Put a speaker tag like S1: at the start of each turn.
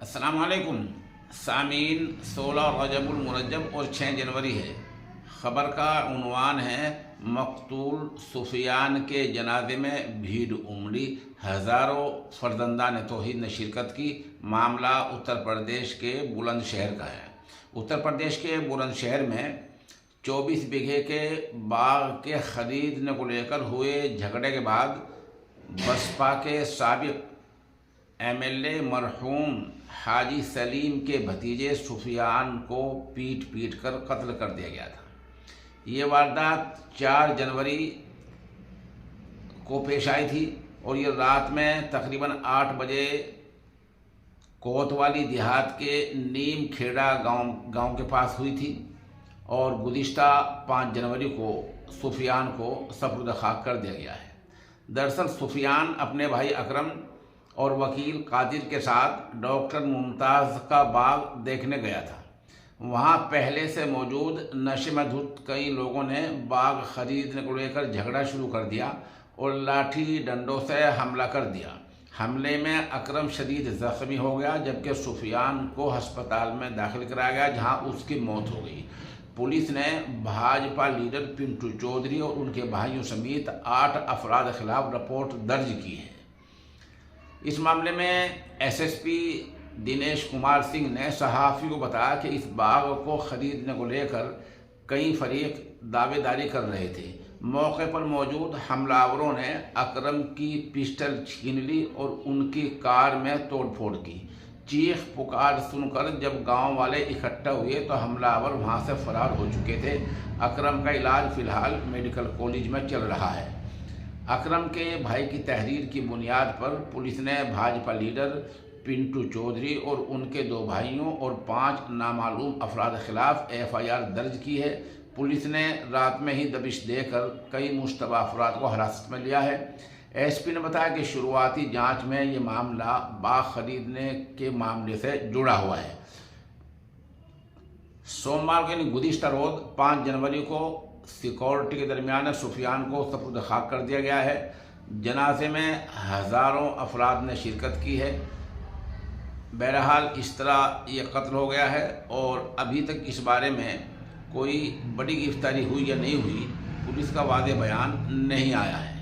S1: السلام علیکم سامعین، 16 رجب المرجب اور 6 جنوری ہے۔ خبر کا عنوان ہے مقتول سفیان کے جنازے میں بھیڑ امڑی، ہزاروں فرزندان توحید نے شرکت کی۔ معاملہ اتر پردیش کے بلند شہر کا ہے۔ اتر پردیش کے بلند شہر میں 24 بیگھے کے باغ کے خریدنے کو لے کر ہوئے جھگڑے کے بعد بسپا کے سابق MLA مرحوم حاجی سلیم کے بھتیجے سفیان کو پیٹ کر قتل کر دیا گیا تھا۔ یہ واردات 4 جنوری کو پیش آئی تھی اور یہ رات میں تقریباً 8 بجے کوتوالی دیہات کے نیم کھیڑا گاؤں کے پاس ہوئی تھی اور گزشتہ 5 جنوری کو سفیان کو سپرد خاک کر دیا گیا ہے۔ دراصل سفیان اپنے بھائی اکرم اور وکیل قادر کے ساتھ ڈاکٹر ممتاز کا باغ دیکھنے گیا تھا۔ وہاں پہلے سے موجود نشے میں دھت کئی لوگوں نے باغ خریدنے کو لے کر جھگڑا شروع کر دیا اور لاٹھی ڈنڈوں سے حملہ کر دیا۔ حملے میں اکرم شدید زخمی ہو گیا جبکہ سفیان کو ہسپتال میں داخل کرایا گیا جہاں اس کی موت ہو گئی۔ پولیس نے بھاجپا لیڈر پنٹو چودھری اور ان کے بھائیوں سمیت 8 افراد کے خلاف رپورٹ درج کی ہے۔ اس معاملے میں SSP دنیش کمار سنگھ نے صحافی کو بتایا کہ اس باغ کو خریدنے کو لے کر کئی فریق دعوے داری کر رہے تھے۔ موقع پر موجود حملہ آوروں نے اکرم کی پسٹل چھین لی اور ان کی کار میں توڑ پھوڑ کی۔ چیخ پکار سن کر جب گاؤں والے اکٹھا ہوئے تو حملہ آور وہاں سے فرار ہو چکے تھے۔ اکرم کا علاج فی الحال میڈیکل کالج میں چل رہا ہے۔ اکرم کے بھائی کی تحریر کی بنیاد پر پولیس نے بھاجپا لیڈر پنٹو چودھری اور ان کے 2 بھائیوں اور 5 نامعلوم افراد کے خلاف FIR درج کی ہے۔ پولیس نے رات میں ہی دبش دے کر کئی مشتبہ افراد کو حراست میں لیا ہے۔ SP نے بتایا کہ شروعاتی جانچ میں یہ معاملہ باغ خریدنے کے معاملے سے جڑا ہوا ہے۔ سوموار کو یعنی گزشتہ روز 5 جنوری کو سیکورٹی کے درمیان سفیان کو سپرد خاک کر دیا گیا ہے۔ جنازے میں ہزاروں افراد نے شرکت کی ہے۔ بہرحال اس طرح یہ قتل ہو گیا ہے اور ابھی تک اس بارے میں کوئی بڑی گرفتاری ہوئی یا نہیں ہوئی، پولیس کا واضح بیان نہیں آیا ہے۔